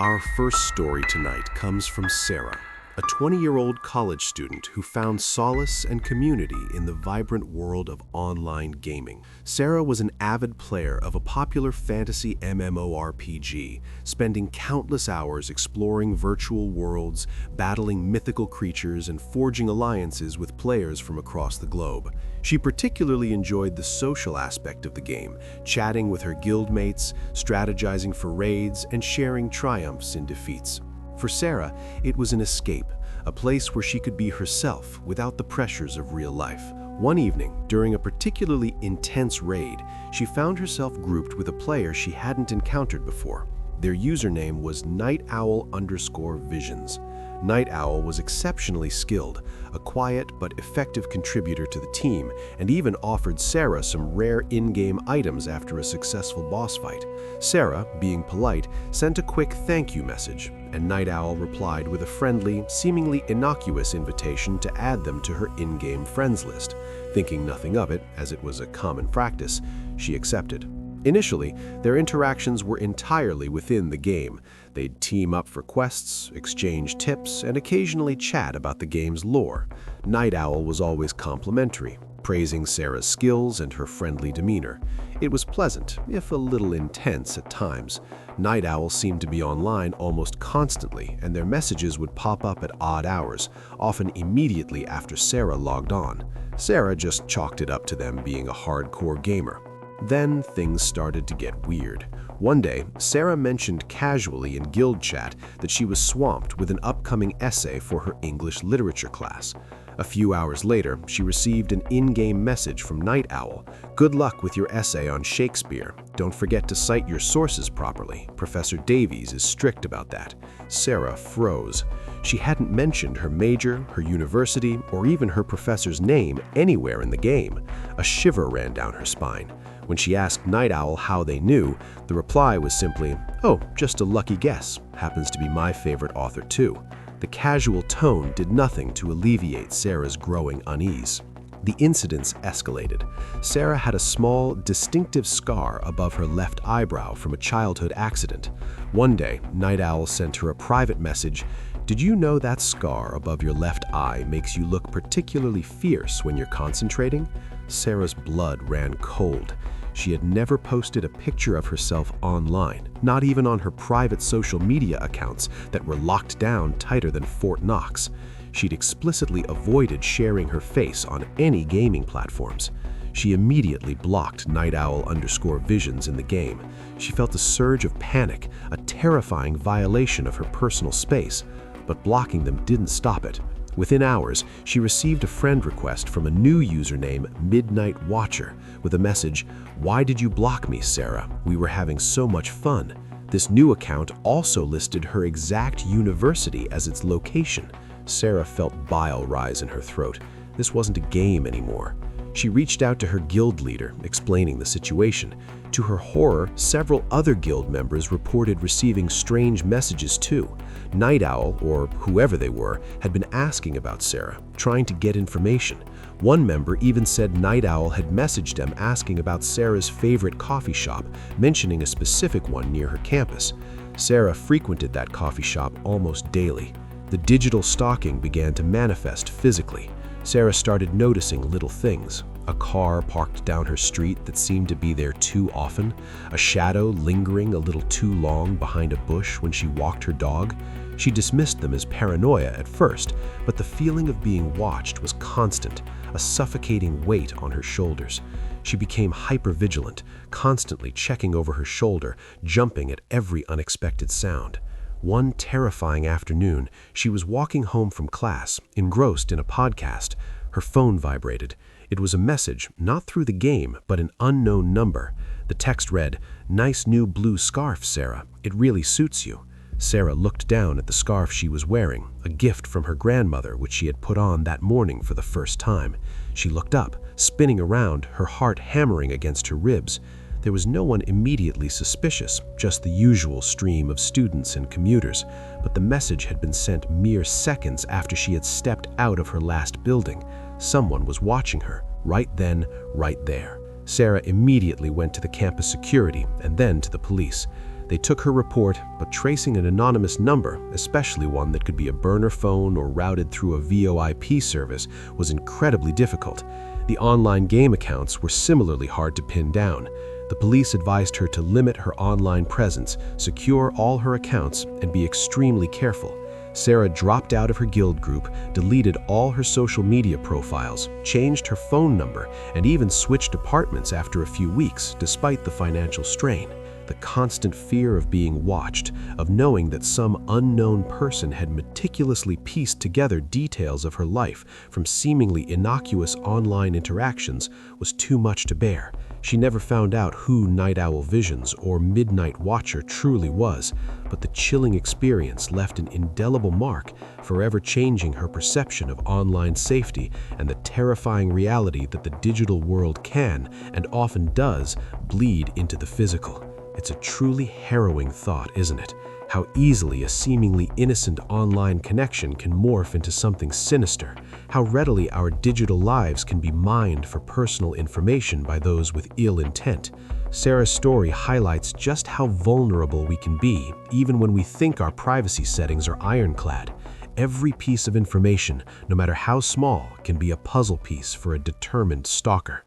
Our first story tonight comes from Sarah, a 20-year-old college student who found solace and community in the vibrant world of online gaming. Sarah was an avid player of a popular fantasy MMORPG, spending countless hours exploring virtual worlds, battling mythical creatures, and forging alliances with players from across the globe. She particularly enjoyed the social aspect of the game, chatting with her guildmates, strategizing for raids, and sharing triumphs in defeats. For Sarah, it was an escape, a place where she could be herself without the pressures of real life. One evening, during a particularly intense raid, she found herself grouped with a player she hadn't encountered before. Their username was nightowl_visions. Night Owl was exceptionally skilled, a quiet but effective contributor to the team, and even offered Sarah some rare in-game items after a successful boss fight. Sarah, being polite, sent a quick thank you message, and Night Owl replied with a friendly, seemingly innocuous invitation to add them to her in-game friends list. Thinking nothing of it, as it was a common practice, she accepted. Initially, their interactions were entirely within the game. They'd team up for quests, exchange tips, and occasionally chat about the game's lore. Night Owl was always complimentary, praising Sarah's skills and her friendly demeanor. It was pleasant, if a little intense at times. Night Owl seemed to be online almost constantly, and their messages would pop up at odd hours, often immediately after Sarah logged on. Sarah just chalked it up to them being a hardcore gamer. Then things started to get weird. One day, Sarah mentioned casually in guild chat that she was swamped with an upcoming essay for her English literature class. A few hours later, she received an in-game message from Night Owl. "Good luck with your essay on Shakespeare. Don't forget to cite your sources properly. Professor Davies is strict about that." Sarah froze. She hadn't mentioned her major, her university, or even her professor's name anywhere in the game. A shiver ran down her spine. When she asked Night Owl how they knew, the reply was simply, "Oh, just a lucky guess. Happens to be my favorite author too." The casual tone did nothing to alleviate Sarah's growing unease. The incidents escalated. Sarah had a small, distinctive scar above her left eyebrow from a childhood accident. One day, Night Owl sent her a private message. "Did you know that scar above your left eye makes you look particularly fierce when you're concentrating?" Sarah's blood ran cold. She had never posted a picture of herself online, not even on her private social media accounts that were locked down tighter than Fort Knox. She'd explicitly avoided sharing her face on any gaming platforms. She immediately blocked nightowl_visions in the game. She felt a surge of panic, a terrifying violation of her personal space, but blocking them didn't stop it. Within hours, she received a friend request from a new username, Midnight Watcher, with a message, "Why did you block me, Sarah? We were having so much fun." This new account also listed her exact university as its location. Sarah felt bile rise in her throat. This wasn't a game anymore. She reached out to her guild leader, explaining the situation. To her horror, several other guild members reported receiving strange messages too. Night Owl, or whoever they were, had been asking about Sarah, trying to get information. One member even said Night Owl had messaged them asking about Sarah's favorite coffee shop, mentioning a specific one near her campus. Sarah frequented that coffee shop almost daily. The digital stalking began to manifest physically. Sarah started noticing little things. A car parked down her street that seemed to be there too often, a shadow lingering a little too long behind a bush when she walked her dog. She dismissed them as paranoia at first, but the feeling of being watched was constant, a suffocating weight on her shoulders. She became hypervigilant, constantly checking over her shoulder, jumping at every unexpected sound. One terrifying afternoon, she was walking home from class, engrossed in a podcast. Her phone vibrated. It was a message, not through the game, but an unknown number. The text read, "Nice new blue scarf, Sarah. It really suits you." Sarah looked down at the scarf she was wearing, a gift from her grandmother which she had put on that morning for the first time. She looked up, spinning around, her heart hammering against her ribs. There was no one immediately suspicious, just the usual stream of students and commuters, but the message had been sent mere seconds after she had stepped out of her last building. Someone was watching her, right then, right there. Sarah immediately went to the campus security and then to the police. They took her report, but tracing an anonymous number, especially one that could be a burner phone or routed through a VoIP service, was incredibly difficult. The online game accounts were similarly hard to pin down. The police advised her to limit her online presence, secure all her accounts, and be extremely careful. Sarah dropped out of her guild group, deleted all her social media profiles, changed her phone number, and even switched apartments after a few weeks, despite the financial strain. The constant fear of being watched, of knowing that some unknown person had meticulously pieced together details of her life from seemingly innocuous online interactions, was too much to bear. She never found out who Night Owl Visions or Midnight Watcher truly was, but the chilling experience left an indelible mark, forever changing her perception of online safety and the terrifying reality that the digital world can, and often does, bleed into the physical. It's a truly harrowing thought, isn't it? How easily a seemingly innocent online connection can morph into something sinister. How readily our digital lives can be mined for personal information by those with ill intent. Sarah's story highlights just how vulnerable we can be, even when we think our privacy settings are ironclad. Every piece of information, no matter how small, can be a puzzle piece for a determined stalker.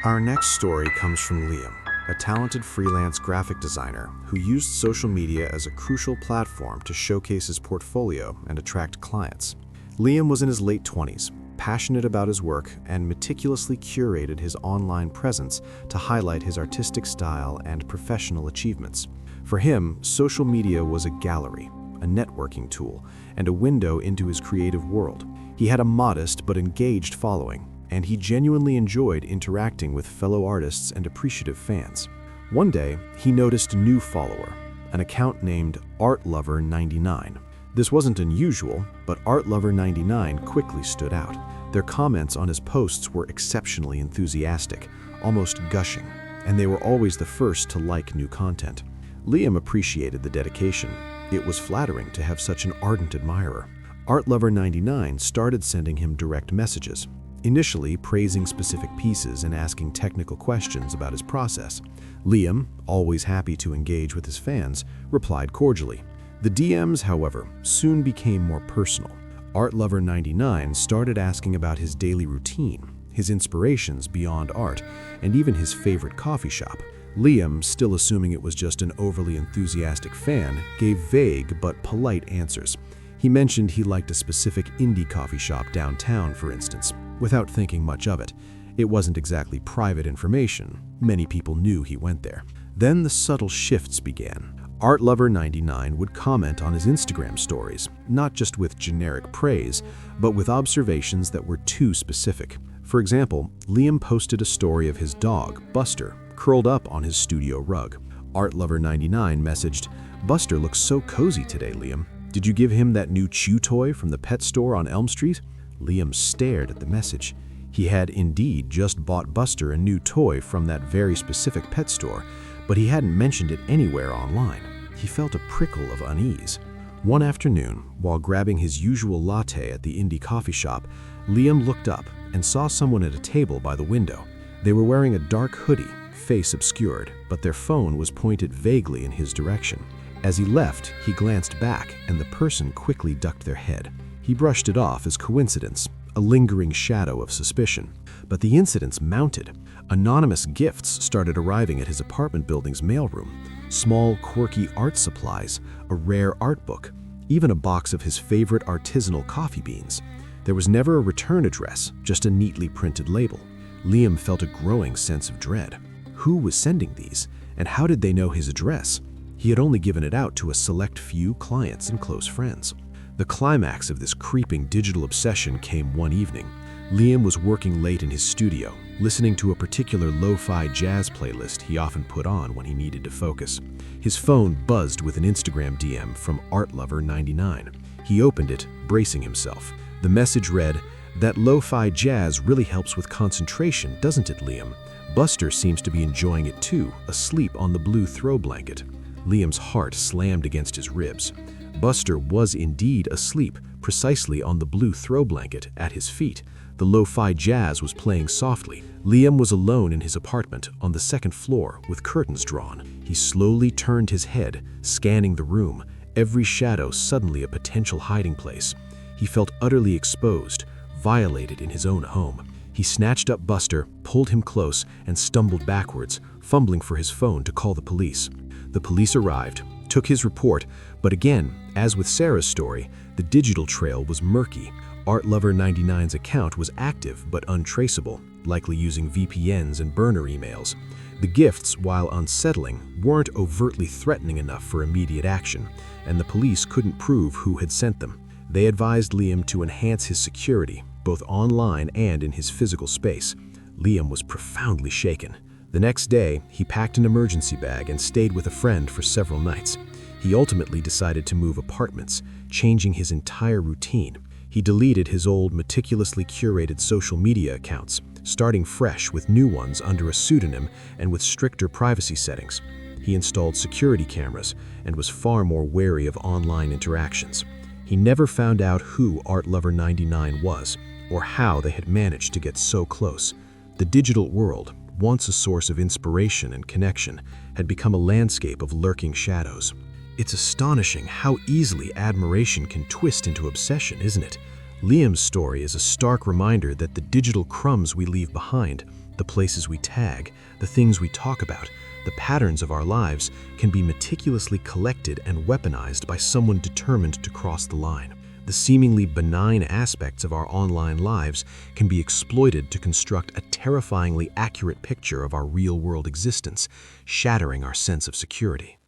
Our next story comes from Liam, a talented freelance graphic designer who used social media as a crucial platform to showcase his portfolio and attract clients. Liam was in his late 20s, passionate about his work, and meticulously curated his online presence to highlight his artistic style and professional achievements. For him, social media was a gallery, a networking tool, and a window into his creative world. He had a modest but engaged following, and he genuinely enjoyed interacting with fellow artists and appreciative fans. One day, he noticed a new follower, an account named ArtLover99. This wasn't unusual, but ArtLover99 quickly stood out. Their comments on his posts were exceptionally enthusiastic, almost gushing, and they were always the first to like new content. Liam appreciated the dedication. It was flattering to have such an ardent admirer. ArtLover99 started sending him direct messages, initially praising specific pieces and asking technical questions about his process. Liam, always happy to engage with his fans, replied cordially. The DMs, however, soon became more personal. ArtLover99 started asking about his daily routine, his inspirations beyond art, and even his favorite coffee shop. Liam, still assuming it was just an overly enthusiastic fan, gave vague but polite answers. He mentioned he liked a specific indie coffee shop downtown, for instance, without thinking much of it. It wasn't exactly private information. Many people knew he went there. Then the subtle shifts began. ArtLover99 would comment on his Instagram stories, not just with generic praise, but with observations that were too specific. For example, Liam posted a story of his dog, Buster, curled up on his studio rug. ArtLover99 messaged, "Buster looks so cozy today, Liam. Did you give him that new chew toy from the pet store on Elm Street?" Liam stared at the message. He had indeed just bought Buster a new toy from that very specific pet store, but he hadn't mentioned it anywhere online. He felt a prickle of unease. One afternoon, while grabbing his usual latte at the indie coffee shop, Liam looked up and saw someone at a table by the window. They were wearing a dark hoodie, face obscured, but their phone was pointed vaguely in his direction. As he left, he glanced back, and the person quickly ducked their head. He brushed it off as coincidence, a lingering shadow of suspicion. But the incidents mounted. Anonymous gifts started arriving at his apartment building's mailroom. Small, quirky art supplies, a rare art book, even a box of his favorite artisanal coffee beans. There was never a return address, just a neatly printed label. Liam felt a growing sense of dread. Who was sending these, and how did they know his address? He had only given it out to a select few clients and close friends. The climax of this creeping digital obsession came one evening. Liam was working late in his studio, listening to a particular lo-fi jazz playlist he often put on when he needed to focus. His phone buzzed with an Instagram DM from ArtLover99. He opened it, bracing himself. The message read, "That lo-fi jazz really helps with concentration, doesn't it, Liam? Buster seems to be enjoying it too, asleep on the blue throw blanket." Liam's heart slammed against his ribs. Buster was indeed asleep, precisely on the blue throw blanket at his feet. The lo-fi jazz was playing softly. Liam was alone in his apartment on the second floor with curtains drawn. He slowly turned his head, scanning the room, every shadow suddenly a potential hiding place. He felt utterly exposed, violated in his own home. He snatched up Buster, pulled him close, and stumbled backwards, fumbling for his phone to call the police. The police arrived, took his report, but again, as with Sarah's story, the digital trail was murky. ArtLover99's account was active but untraceable, likely using VPNs and burner emails. The gifts, while unsettling, weren't overtly threatening enough for immediate action, and the police couldn't prove who had sent them. They advised Liam to enhance his security, both online and in his physical space. Liam was profoundly shaken. The next day, he packed an emergency bag and stayed with a friend for several nights. He ultimately decided to move apartments, changing his entire routine. He deleted his old, meticulously curated social media accounts, starting fresh with new ones under a pseudonym and with stricter privacy settings. He installed security cameras and was far more wary of online interactions. He never found out who ArtLover99 was or how they had managed to get so close. The digital world, once a source of inspiration and connection, had become a landscape of lurking shadows. It's astonishing how easily admiration can twist into obsession, isn't it? Liam's story is a stark reminder that the digital crumbs we leave behind, the places we tag, the things we talk about, the patterns of our lives can be meticulously collected and weaponized by someone determined to cross the line. The seemingly benign aspects of our online lives can be exploited to construct a terrifyingly accurate picture of our real-world existence, shattering our sense of security.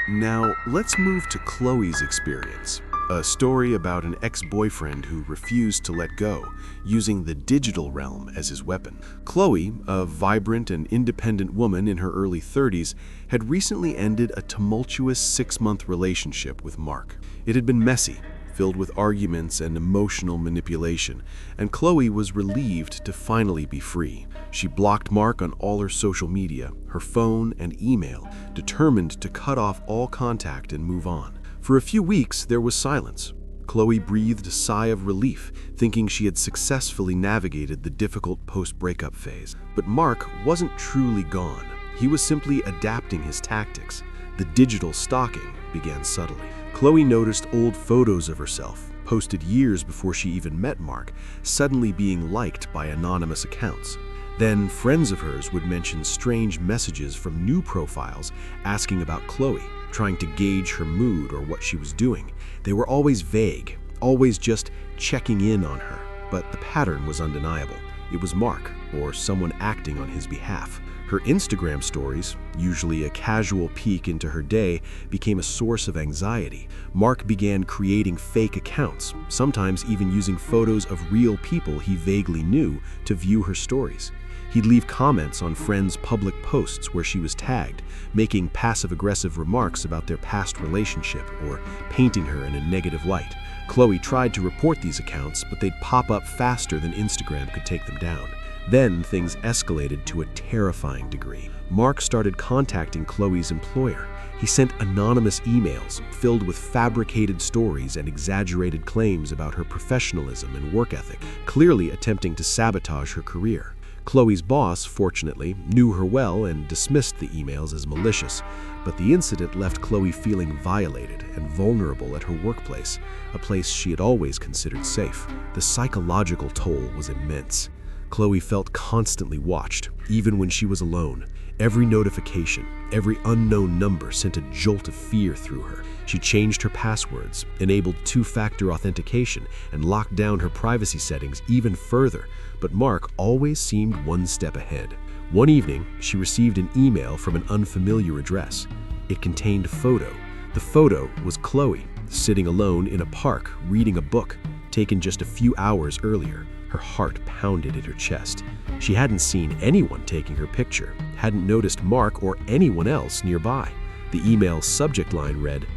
Now, let's move to Chloe's experience, a story about an ex-boyfriend who refused to let go, using the digital realm as his weapon. Chloe, a vibrant and independent woman in her early 30s, had recently ended a tumultuous 6-month relationship with Mark. It had been messy, filled with arguments and emotional manipulation, and Chloe was relieved to finally be free. She blocked Mark on all her social media, her phone and email, determined to cut off all contact and move on. For a few weeks, there was silence. Chloe breathed a sigh of relief, thinking she had successfully navigated the difficult post-breakup phase. But Mark wasn't truly gone. He was simply adapting his tactics. The digital stalking began subtly. Chloe noticed old photos of herself, posted years before she even met Mark, suddenly being liked by anonymous accounts. Then friends of hers would mention strange messages from new profiles asking about Chloe, trying to gauge her mood or what she was doing. They were always vague, always just checking in on her, but the pattern was undeniable. It was Mark, or someone acting on his behalf. Her Instagram stories, usually a casual peek into her day, became a source of anxiety. Mark began creating fake accounts, sometimes even using photos of real people he vaguely knew to view her stories. He'd leave comments on friends' public posts where she was tagged, making passive-aggressive remarks about their past relationship or painting her in a negative light. Chloe tried to report these accounts, but they'd pop up faster than Instagram could take them down. Then things escalated to a terrifying degree. Mark started contacting Chloe's employer. He sent anonymous emails filled with fabricated stories and exaggerated claims about her professionalism and work ethic, clearly attempting to sabotage her career. Chloe's boss, fortunately, knew her well and dismissed the emails as malicious, but the incident left Chloe feeling violated and vulnerable at her workplace, a place she had always considered safe. The psychological toll was immense. Chloe felt constantly watched, even when she was alone. Every notification, every unknown number sent a jolt of fear through her. She changed her passwords, enabled two-factor authentication, and locked down her privacy settings even further, but Mark always seemed one step ahead. One evening, she received an email from an unfamiliar address. It contained a photo. The photo was Chloe, sitting alone in a park reading a book, taken just a few hours earlier. Her heart pounded in her chest. She hadn't seen anyone taking her picture, hadn't noticed Mark or anyone else nearby. The email's subject line read,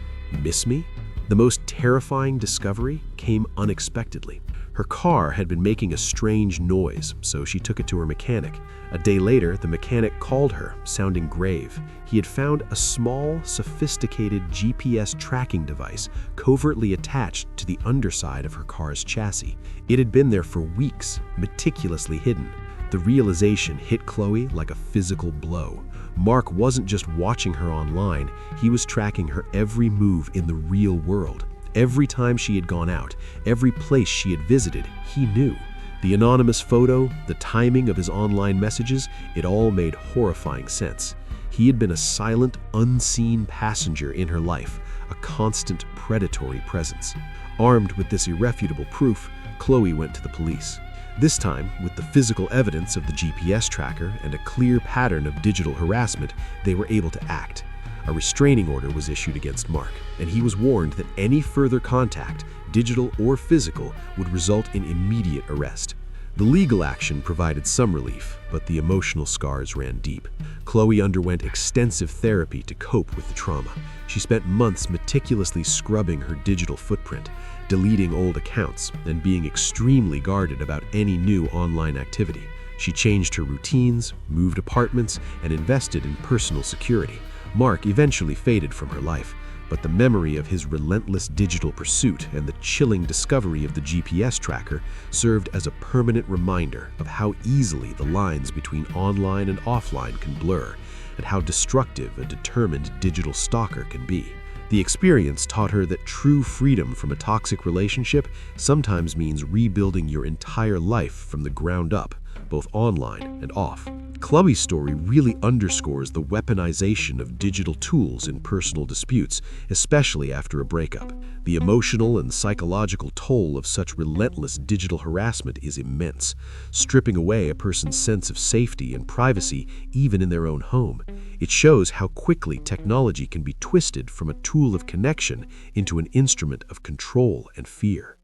"Miss me?" The most terrifying discovery came unexpectedly. Her car had been making a strange noise, so she took it to her mechanic. A day later, the mechanic called her, sounding grave. He had found a small, sophisticated GPS tracking device covertly attached to the underside of her car's chassis. It had been there for weeks, meticulously hidden. The realization hit Chloe like a physical blow. Mark wasn't just watching her online, he was tracking her every move in the real world. Every time she had gone out, every place she had visited, he knew. The anonymous photo, the timing of his online messages, it all made horrifying sense. He had been a silent, unseen passenger in her life, a constant predatory presence. Armed with this irrefutable proof, Chloe went to the police. This time, with the physical evidence of the GPS tracker and a clear pattern of digital harassment, they were able to act. A restraining order was issued against Mark, and he was warned that any further contact, digital or physical, would result in immediate arrest. The legal action provided some relief, but the emotional scars ran deep. Chloe underwent extensive therapy to cope with the trauma. She spent months meticulously scrubbing her digital footprint, deleting old accounts, and being extremely guarded about any new online activity. She changed her routines, moved apartments, and invested in personal security. Mark eventually faded from her life, but the memory of his relentless digital pursuit and the chilling discovery of the GPS tracker served as a permanent reminder of how easily the lines between online and offline can blur, and how destructive a determined digital stalker can be. The experience taught her that true freedom from a toxic relationship sometimes means rebuilding your entire life from the ground up, both online and off. Chloe's story really underscores the weaponization of digital tools in personal disputes, especially after a breakup. The emotional and psychological toll of such relentless digital harassment is immense, stripping away a person's sense of safety and privacy even in their own home. It shows how quickly technology can be twisted from a tool of connection into an instrument of control and fear.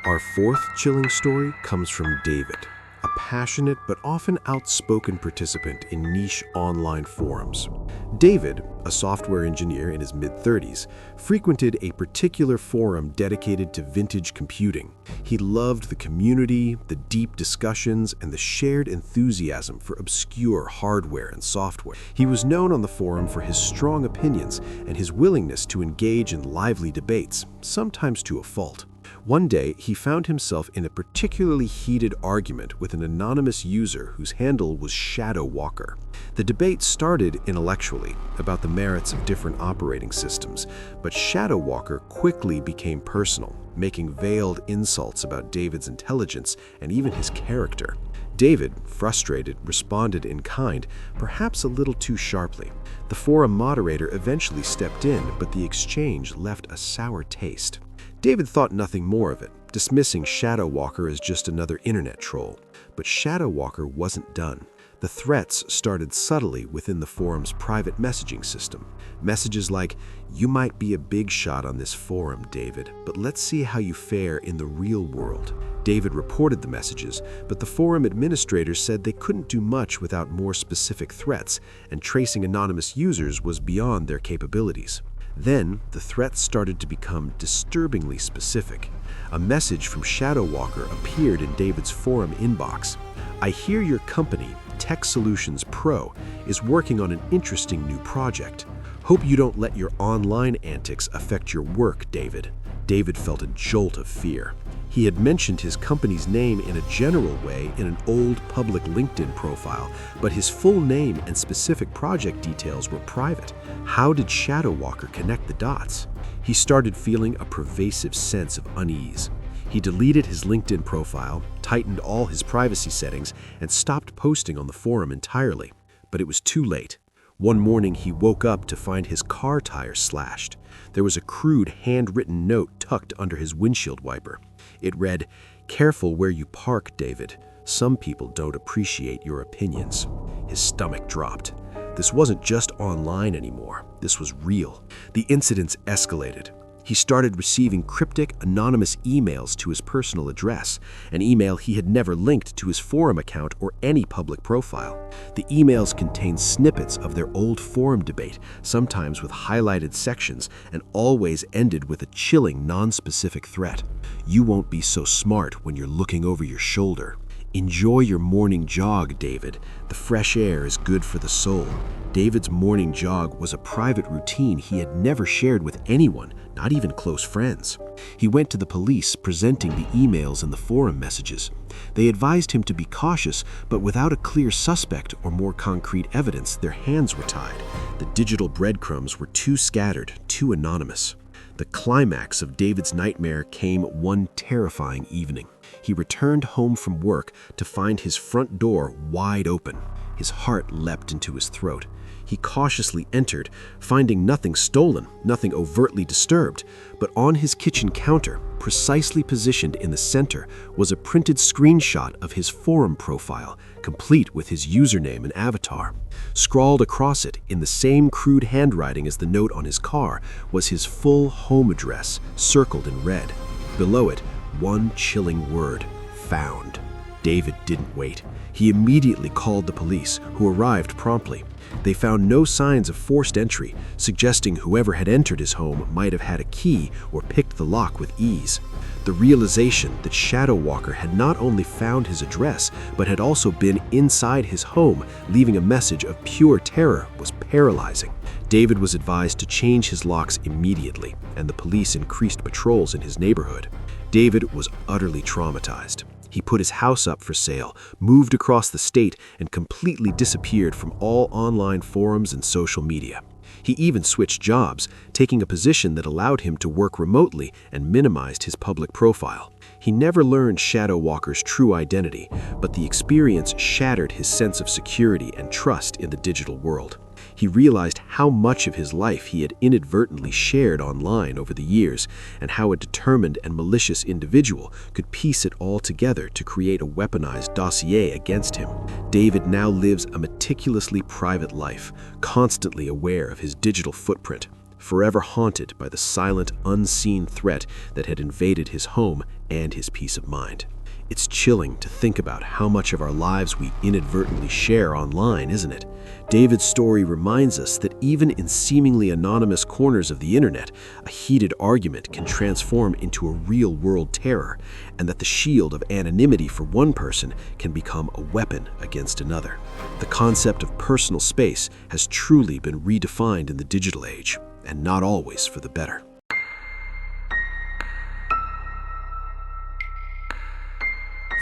Our fourth chilling story comes from David, a passionate but often outspoken participant in niche online forums. David, a software engineer in his mid-30s, frequented a particular forum dedicated to vintage computing. He loved the community, the deep discussions, and the shared enthusiasm for obscure hardware and software. He was known on the forum for his strong opinions and his willingness to engage in lively debates, sometimes to a fault. One day, he found himself in a particularly heated argument with an anonymous user whose handle was Shadow Walker. The debate started intellectually about the merits of different operating systems, but Shadow Walker quickly became personal, making veiled insults about David's intelligence and even his character. David, frustrated, responded in kind, perhaps a little too sharply. The forum moderator eventually stepped in, but the exchange left a sour taste. David thought nothing more of it, dismissing Shadow Walker as just another internet troll. But Shadow Walker wasn't done. The threats started subtly within the forum's private messaging system. Messages like, "You might be a big shot on this forum, David, but let's see how you fare in the real world." David reported the messages, but the forum administrators said they couldn't do much without more specific threats, and tracing anonymous users was beyond their capabilities. Then, the threats started to become disturbingly specific. A message from Shadow Walker appeared in David's forum inbox. "I hear your company, Tech Solutions Pro, is working on an interesting new project. Hope you don't let your online antics affect your work, David." David felt a jolt of fear. He had mentioned his company's name in a general way in an old public LinkedIn profile, but his full name and specific project details were private. How did Shadow Walker connect the dots? He started feeling a pervasive sense of unease. He deleted his LinkedIn profile, tightened all his privacy settings, and stopped posting on the forum entirely. But it was too late. One morning, he woke up to find his car tire slashed. There was a crude, handwritten note tucked under his windshield wiper. It read, "Careful where you park, David. Some people don't appreciate your opinions." His stomach dropped. This wasn't just online anymore. This was real. The incidents escalated. He started receiving cryptic, anonymous emails to his personal address, an email he had never linked to his forum account or any public profile. The emails contained snippets of their old forum debate, sometimes with highlighted sections, and always ended with a chilling, non-specific threat. "You won't be so smart when you're looking over your shoulder. Enjoy your morning jog, David. The fresh air is good for the soul." David's morning jog was a private routine he had never shared with anyone, not even close friends. He went to the police, presenting the emails and the forum messages. They advised him to be cautious, but without a clear suspect or more concrete evidence, their hands were tied. The digital breadcrumbs were too scattered, too anonymous. The climax of David's nightmare came one terrifying evening. He returned home from work to find his front door wide open. His heart leapt into his throat. He cautiously entered, finding nothing stolen, nothing overtly disturbed, but on his kitchen counter, precisely positioned in the center, was a printed screenshot of his forum profile, complete with his username and avatar. Scrawled across it, in the same crude handwriting as the note on his car, was his full home address, circled in red. Below it, one chilling word: found. David didn't wait. He immediately called the police, who arrived promptly. They found no signs of forced entry, suggesting whoever had entered his home might have had a key or picked the lock with ease. The realization that Shadow Walker had not only found his address, but had also been inside his home, leaving a message of pure terror, was paralyzing. David was advised to change his locks immediately, and the police increased patrols in his neighborhood. David was utterly traumatized. He put his house up for sale, moved across the state, and completely disappeared from all online forums and social media. He even switched jobs, taking a position that allowed him to work remotely and minimized his public profile. He never learned Shadow Walker's true identity, but the experience shattered his sense of security and trust in the digital world. He realized how much of his life he had inadvertently shared online over the years, and how a determined and malicious individual could piece it all together to create a weaponized dossier against him. David now lives a meticulously private life, constantly aware of his digital footprint, forever haunted by the silent, unseen threat that had invaded his home and his peace of mind. It's chilling to think about how much of our lives we inadvertently share online, isn't it? David's story reminds us that even in seemingly anonymous corners of the internet, a heated argument can transform into a real-world terror, and that the shield of anonymity for one person can become a weapon against another. The concept of personal space has truly been redefined in the digital age, and not always for the better.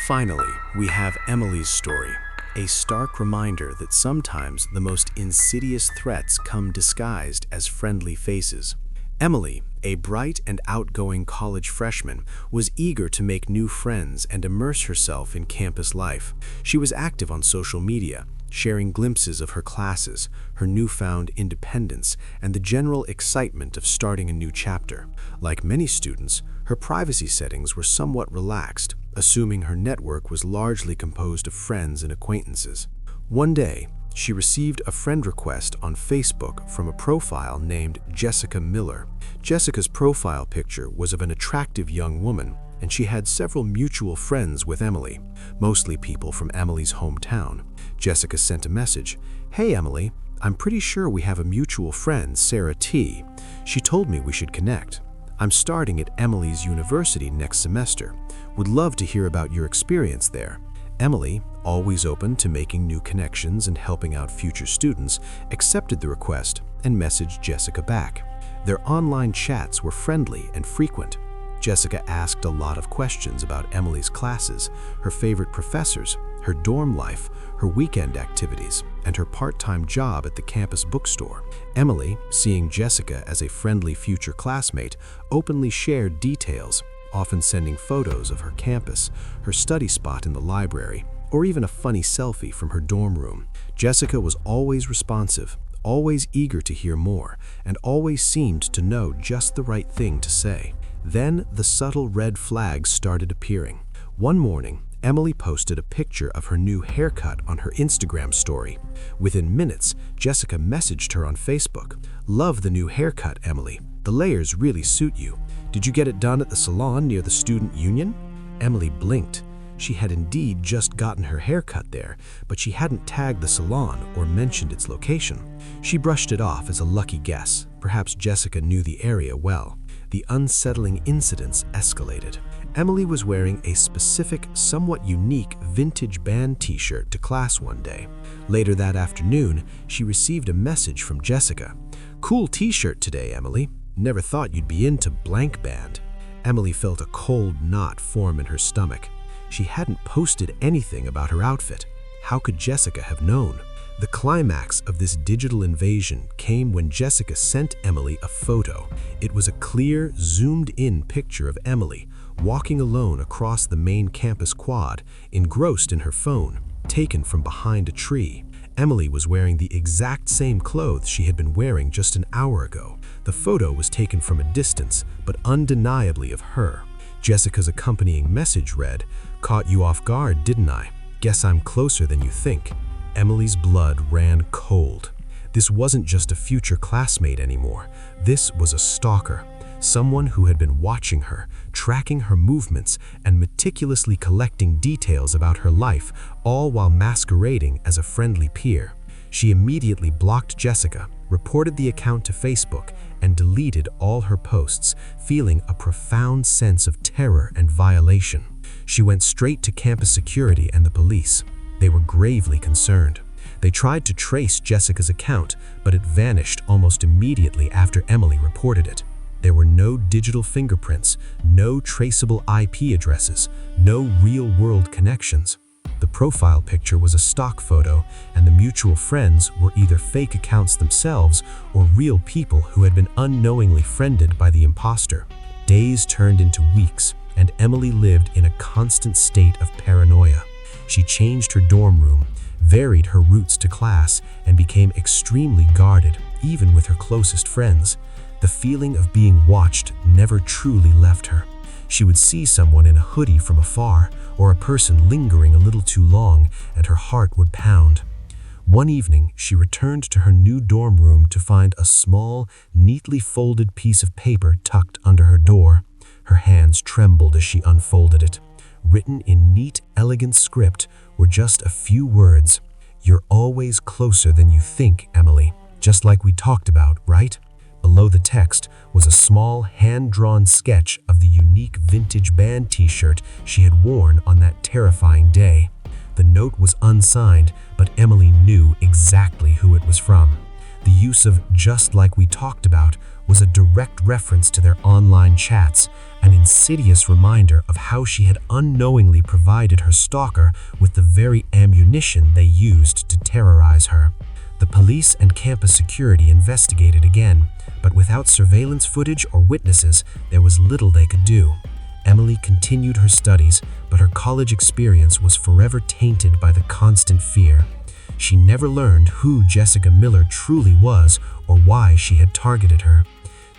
Finally, we have Emily's story, a stark reminder that sometimes the most insidious threats come disguised as friendly faces. Emily, a bright and outgoing college freshman, was eager to make new friends and immerse herself in campus life. She was active on social media, sharing glimpses of her classes, her newfound independence, and the general excitement of starting a new chapter. Like many students, her privacy settings were somewhat relaxed, assuming her network was largely composed of friends and acquaintances. One day, she received a friend request on Facebook from a profile named Jessica Miller. Jessica's profile picture was of an attractive young woman, and she had several mutual friends with Emily, mostly people from Emily's hometown. Jessica sent a message: "Hey Emily, I'm pretty sure we have a mutual friend, Sarah T. She told me we should connect. I'm starting at Emily's university next semester. Would love to hear about your experience there." Emily, always open to making new connections and helping out future students, accepted the request and messaged Jessica back. Their online chats were friendly and frequent. Jessica asked a lot of questions about Emily's classes, her favorite professors, her dorm life, her weekend activities, and her part-time job at the campus bookstore. Emily, seeing Jessica as a friendly future classmate, openly shared details, often sending photos of her campus, her study spot in the library, or even a funny selfie from her dorm room. Jessica was always responsive, always eager to hear more, and always seemed to know just the right thing to say. Then the subtle red flags started appearing. One morning, Emily posted a picture of her new haircut on her Instagram story. Within minutes, Jessica messaged her on Facebook. "Love the new haircut, Emily. The layers really suit you. Did you get it done at the salon near the student union? Emily blinked. She had indeed just gotten her hair cut there, but she hadn't tagged the salon or mentioned its location. She brushed it off as a lucky guess. Perhaps Jessica knew the area well. The unsettling incidents escalated. Emily was wearing a specific, somewhat unique vintage band t-shirt to class one day. Later that afternoon, she received a message from Jessica. "Cool t-shirt today, Emily. Never thought you'd be into blank band." Emily felt a cold knot form in her stomach. She hadn't posted anything about her outfit. How could Jessica have known? The climax of this digital invasion came when Jessica sent Emily a photo. It was a clear, zoomed-in picture of Emily, walking alone across the main campus quad, engrossed in her phone, taken from behind a tree. Emily was wearing the exact same clothes she had been wearing just an hour ago. The photo was taken from a distance, but undeniably of her. Jessica's accompanying message read, "Caught you off guard, didn't I? Guess I'm closer than you think." Emily's blood ran cold. This wasn't just a future classmate anymore. This was a stalker, someone who had been watching her, tracking her movements, and meticulously collecting details about her life, all while masquerading as a friendly peer. She immediately blocked Jessica, reported the account to Facebook, and deleted all her posts, feeling a profound sense of terror and violation. She went straight to campus security and the police. They were gravely concerned. They tried to trace Jessica's account, but it vanished almost immediately after Emily reported it. There were no digital fingerprints, no traceable IP addresses, no real-world connections. The profile picture was a stock photo, and the mutual friends were either fake accounts themselves or real people who had been unknowingly friended by the imposter. Days turned into weeks, and Emily lived in a constant state of paranoia. She changed her dorm room, varied her routes to class, and became extremely guarded, even with her closest friends. The feeling of being watched never truly left her. She would see someone in a hoodie from afar, or a person lingering a little too long, and her heart would pound. One evening, she returned to her new dorm room to find a small, neatly folded piece of paper tucked under her door. Her hands trembled as she unfolded it. Written in neat, elegant script were just a few words. "You're always closer than you think, Emily. Just like we talked about, right?" Below the text was a small, hand-drawn sketch of the unique vintage band t-shirt she had worn on that terrifying day. The note was unsigned, but Emily knew exactly who it was from. The use of "just like we talked about" was a direct reference to their online chats, an insidious reminder of how she had unknowingly provided her stalker with the very ammunition they used to terrorize her. The police and campus security investigated again, but without surveillance footage or witnesses, there was little they could do. Emily continued her studies, but her college experience was forever tainted by the constant fear. She never learned who Jessica Miller truly was or why she had targeted her.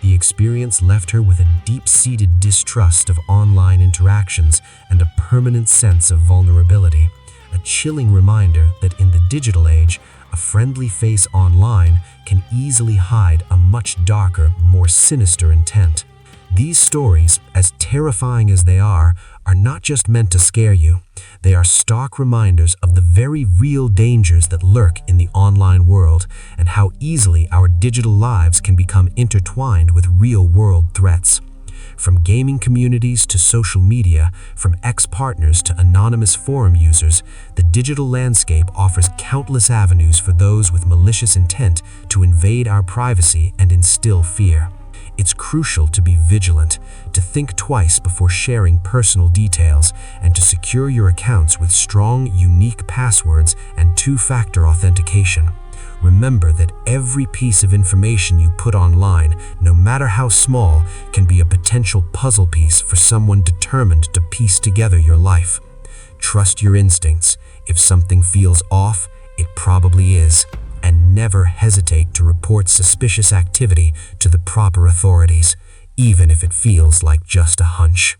The experience left her with a deep-seated distrust of online interactions and a permanent sense of vulnerability, a chilling reminder that in the digital age, a friendly face online can easily hide a much darker, more sinister intent. These stories, as terrifying as they are not just meant to scare you. They are stark reminders of the very real dangers that lurk in the online world and how easily our digital lives can become intertwined with real-world threats. From gaming communities to social media, from ex-partners to anonymous forum users, the digital landscape offers countless avenues for those with malicious intent to invade our privacy and instill fear. It's crucial to be vigilant, to think twice before sharing personal details, and to secure your accounts with strong, unique passwords and two-factor authentication. Remember that every piece of information you put online, no matter how small, can be a potential puzzle piece for someone determined to piece together your life. Trust your instincts. If something feels off, it probably is. And never hesitate to report suspicious activity to the proper authorities, even if it feels like just a hunch.